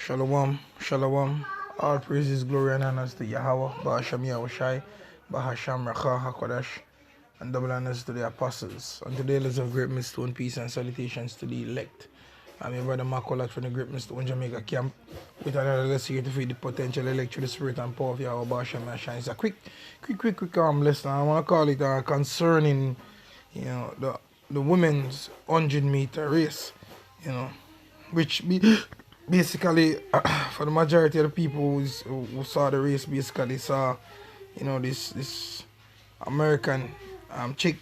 Shalom, shalom. All praises, glory, and honors to Yahweh, Ba'asham Yahushai, Bahasham Racha HaKodesh, and double honors to the apostles. And today, let's have great millstone, peace, and salutations to the elect. I'm your brother Makolat from the Great Millstone Jamaica camp with another lesson here to feed the potential elect through the spirit and power of Yahweh, Ba'asham Yahushai. It's a quick lesson. I want to call it concerning, the women's 100-meter race, which basically for the majority of the people who saw the race, basically saw this American chick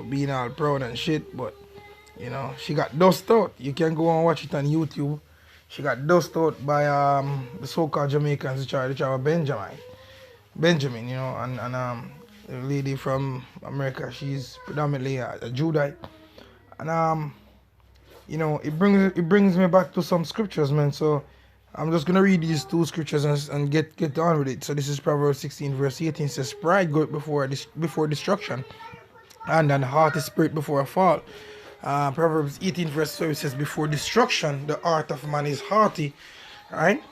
being all proud and shit, but she got dust out. You can go and watch it on YouTube. She got dust out by the so-called Jamaicans, which are Benjamin, and the lady from America. She's predominantly a Judite, and it brings me back to some scriptures, man. So I'm just gonna read these two scriptures and get on with it. So this is Proverbs 16 verse 18. It says, "Pride goeth before destruction, and an haughty spirit before a fall." Proverbs 18 verse 12 says, "Before destruction, the heart of man is haughty," right?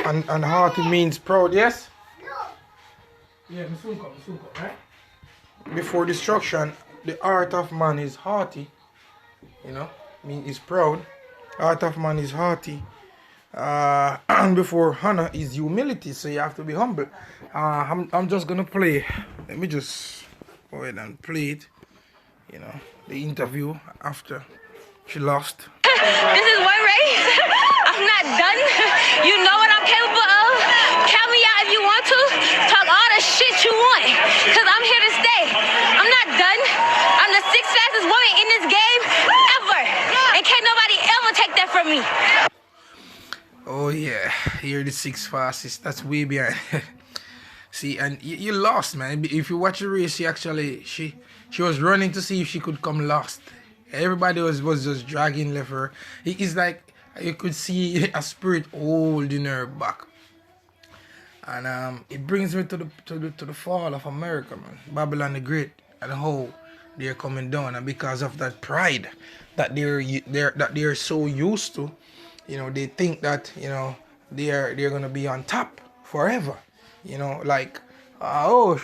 And haughty means proud. Yes. Yeah, soon come, right? Before destruction, the heart of man is haughty. Mean is proud. Heart of man is haughty. And before honor is humility. So you have to be humble. I'm just gonna play. Let me just go ahead and play it. The interview after she lost. This is one race. I'm not done. You know what I'm capable of. Count me out if you want to. Talk all the shit you want. Cause I'm here to stay. I'm not done. I'm the sixth fastest woman in this game ever. And can't nobody ever take that from me. Oh yeah, you're the sixth fastest. That's way behind. See, and you lost, man. If you watch the race, she was running to see if she could come last. Everybody was just dragging left her. It's like you could see a spirit holding her back. And it brings me to the fall of America, man. Babylon the Great, and how they're coming down, and because of that pride that they're so used to, they think that they're gonna be on top forever. Like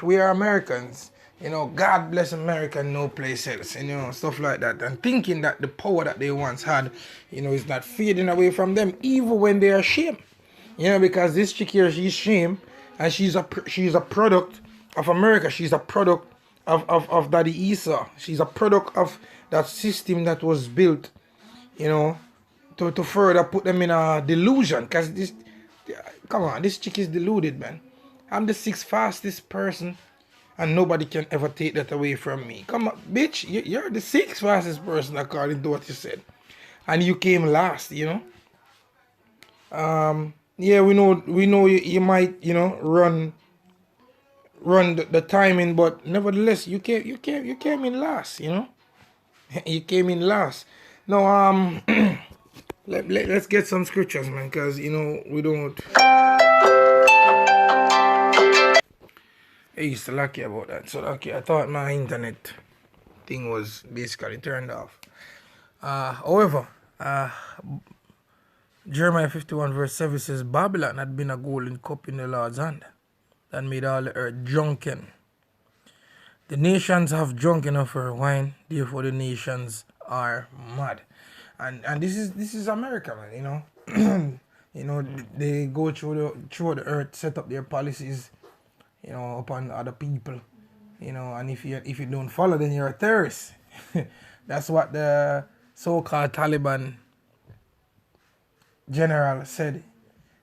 we are Americans. God bless America, no place else. Stuff like that, and thinking that the power that they once had, is not fading away from them, even when they are ashamed. Because this chick here, she's shame, and she's a product of America. She's a product of Daddy Esau. She's a product of that system that was built, to further put them in a delusion. Cause this chick is deluded, man. I'm the sixth fastest person, and nobody can ever take that away from me. Come on, bitch, you're the sixth fastest person according to what you said, and you came last. Yeah, we know you might run the timing, but nevertheless you came in last. You came in last. Now let's get some scriptures, man, because we don't. I used to lucky about that. So lucky, I thought my internet thing was basically turned off. However, Jeremiah 51 verse 7 says, "Babylon had been a golden cup in the Lord's hand, that made all the earth drunken. The nations have drunk enough her wine, therefore the nations are mad." And this is America, man. They go through the earth, set up their policies, upon other people, and if you don't follow, then you're a terrorist. That's what the so-called Taliban general said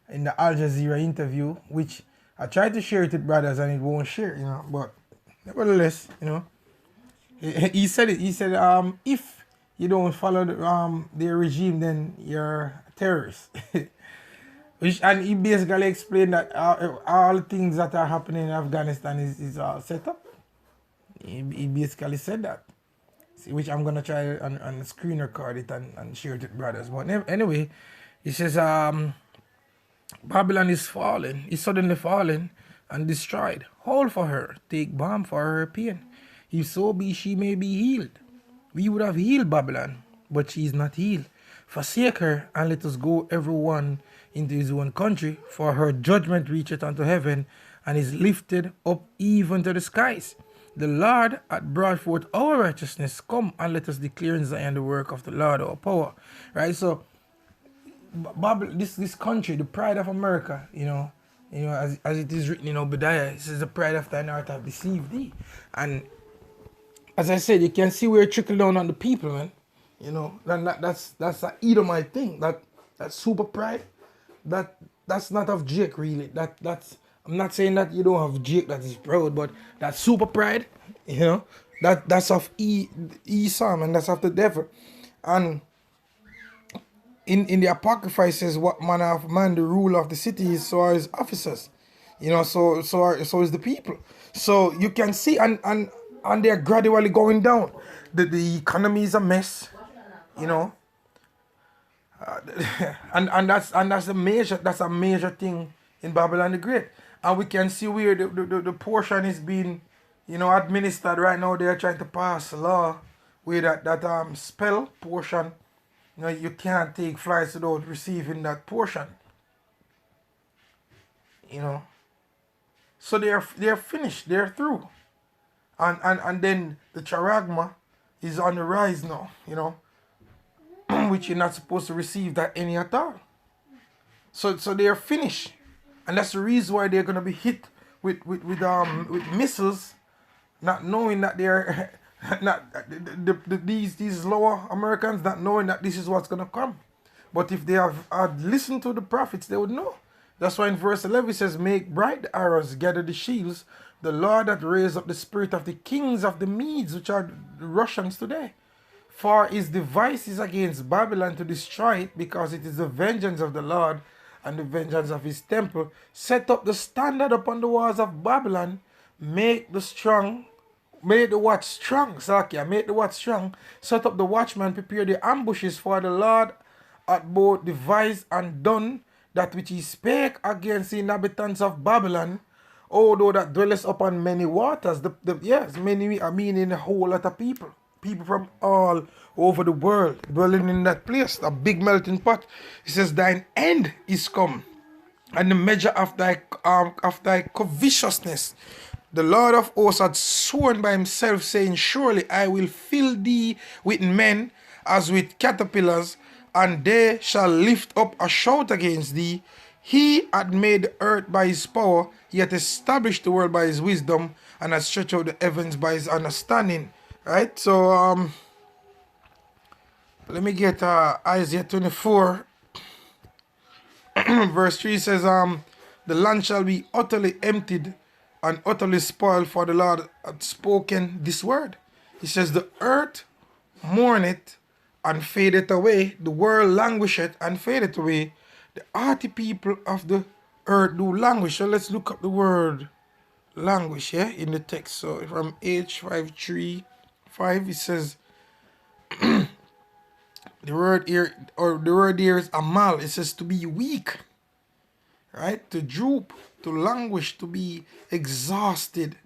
in the Al Jazeera interview, which I tried to share it with brothers and it won't share, but nevertheless, he said it. He said, if you don't follow their regime, then you're a terrorist. And he basically explained that all the things that are happening in Afghanistan is all set up. He basically said that. See, which I'm going to try and screen record it and share it with brothers. But anyway, he says, Babylon is falling, is suddenly falling and destroyed. Hold for her, take balm for her pain. If so be she may be healed. We would have healed Babylon, but she is not healed. Forsake her and let us go everyone into his own country, for her judgment reacheth unto heaven, and is lifted up even to the skies. The Lord hath brought forth our righteousness. Come and let us declare in Zion the work of the Lord our power. Right? So this country, the pride of America, as it is written in Obadiah, it says the pride of thine heart have deceived thee. And as I said, you can see where it trickled down on the people, man. That's an Edomite thing. That super pride, that's not of Jake really. I'm not saying that you don't have Jake that is proud, but that super pride, that's of Esau, and that's of the devil. And in the Apocrypha it says, what manner of man the ruler of the city is, so are his officers. So is the people. So you can see, and they're gradually going down. The economy is a mess, and that's a major thing in Babylon the Great. And we can see where the portion is being, administered right now. They're trying to pass a law where that spell portion, you can't take flights without receiving that portion. So they're finished. They're through. And then the charagma is on the rise now, which you're not supposed to receive that any at all. So they're finished. And that's the reason why they're gonna be hit with missiles, not knowing that they're these lower Americans, not knowing that this is what's gonna come. But if they had listened to the prophets, they would know. That's why in verse 11 it says, make bright the arrows, gather the shields, the Lord that raised up the spirit of the kings of the Medes, which are the Russians today. For his device is against Babylon to destroy it, because it is the vengeance of the Lord and the vengeance of his temple. Set up the standard upon the walls of Babylon, make the watch strong, Salakia, make the watch strong, set up the watchman, prepare the ambushes, for the Lord hath both devised and done that which he spake against the inhabitants of Babylon, although that dwelleth upon many waters. Many, I mean in a whole lot of people from all over the world dwelling in that place, a big melting pot. He says, thine end is come, and the measure of thy covetousness. The Lord of hosts had sworn by himself, saying, surely I will fill thee with men as with caterpillars, and they shall lift up a shout against thee. He had made the earth by his power, he hath established the world by his wisdom, and hath stretched out the heavens by his understanding. Right? So let me get Isaiah 24 verse 3 says, the land shall be utterly emptied and utterly spoiled, for the Lord hath spoken this word. He says, the earth mourneth and fadeth away, the world languisheth and fadeth away, the haughty people of the earth do languish. So let's look up the word languish in the text. So from H535 it says the word here is amal. It says to be weak, right? To droop, to languish, to be exhausted.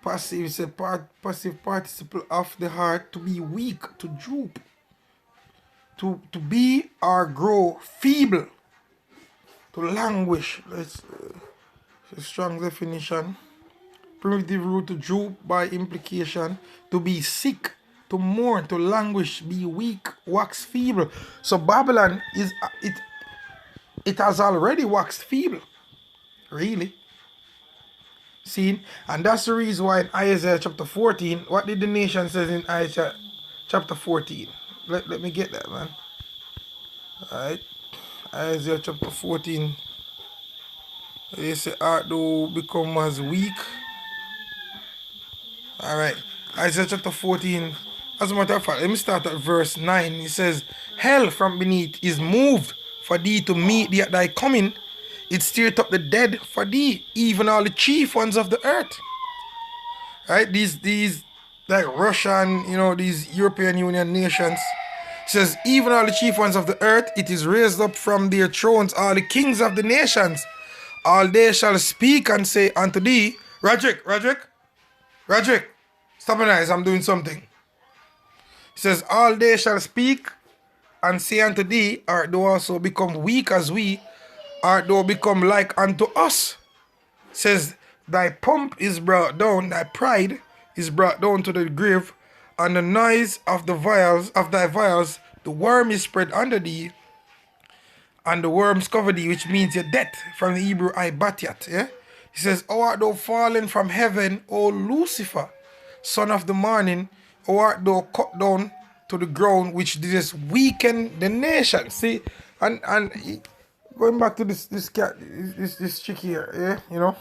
Passive is a passive participle of the heart, to be weak, to droop, to be or grow feeble, to languish. Let's a strong definition. Primitive root, to droop, by implication, to be sick, to mourn, to languish, be weak, wax feeble. So Babylon it has already waxed feeble, really. See, and that's the reason why in Isaiah chapter 14, what did the nation says in Isaiah chapter 14? Let me get that, man. Alright, Isaiah chapter 14. They say, art thou become as weak? Alright, Isaiah chapter 14. As a matter of fact, let me start at verse 9. It says, hell from beneath is moved for thee to meet thee at thy coming. It stirred up the dead for thee, even all the chief ones of the earth. Right? These like Russia and these European Union nations. It says, even all the chief ones of the earth, it is raised up from their thrones, all the kings of the nations. All they shall speak and say unto thee, Roderick, stop an eyes, I'm doing something. It says, all they shall speak and say unto thee, art thou also become weak as we, art thou become like unto us? Says, thy pomp is brought down, thy pride is brought down to the grave, and the noise of thy vials, the worm is spread under thee, and the worms cover thee, which means your death, from the Hebrew Ibatiat. Yeah? He says, O art thou fallen from heaven, O Lucifer, son of the morning, O art thou cut down to the ground, which didst weaken the nation. See, and going back to this cat, this chick here, yeah, you know.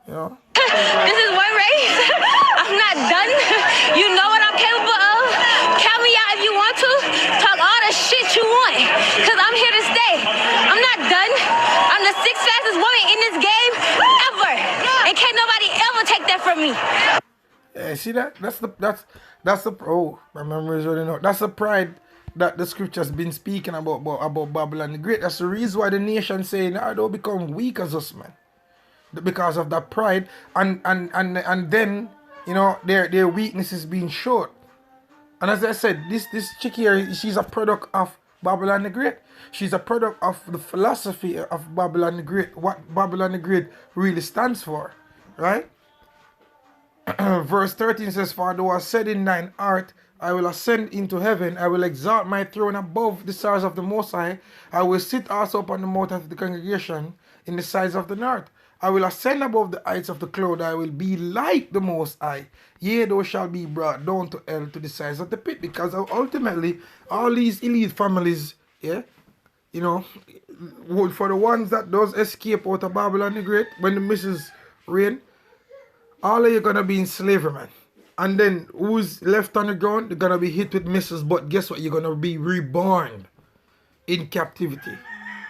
This is One Ray. I'm not done. You know what I'm capable of. Count me out if you want to. Talk all the shit you want. Cause I'm here to stay. I'm not done. I'm the sixth fastest woman in this game ever. And can't nobody ever take that from me. Yeah, see that? That's the oh, my memory is running out. That's the pride that the scripture's been speaking about Babylon the Great. That's the reason why the nation saying, I don't become weak as us, man. Because of that pride, and then, you know, their weakness is being showed. And as I said, this chick here, she's a product of Babylon the Great. She's a product of the philosophy of Babylon the Great, what Babylon the Great really stands for, right? Verse 13 says, For thou hast said in thine heart, I will ascend into heaven, I will exalt my throne above the stars of the Most High, I will sit also upon the mount of the congregation in the sides of the north. I will ascend above the heights of the cloud, I will be like the Most High. Yea, thou shalt be brought down to hell, to the sides of the pit. Because ultimately, all these elite families, yeah, you know, for the ones that does escape out of Babylon the Great, when the missus reign, all of you gonna be in slavery, man. And then who's left on the ground, they're gonna be hit with missiles, but guess what? You're gonna be reborn in captivity.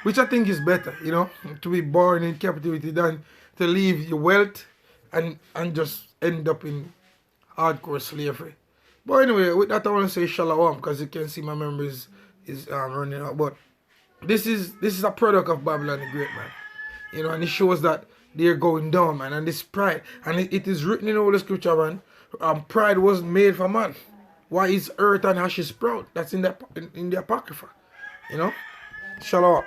Which I think is better, you know, to be born in captivity than to leave your wealth and just end up in hardcore slavery. But anyway, with that I want to say shalom, because you can see my memories is running out. But this is a product of Babylon the Great, man. You know, and it shows that they're going down, man, and this pride. And it is written in all the scripture, man. Pride wasn't made for man. Why is earth and ashes proud? That's in the Apocrypha. You know? Shalom.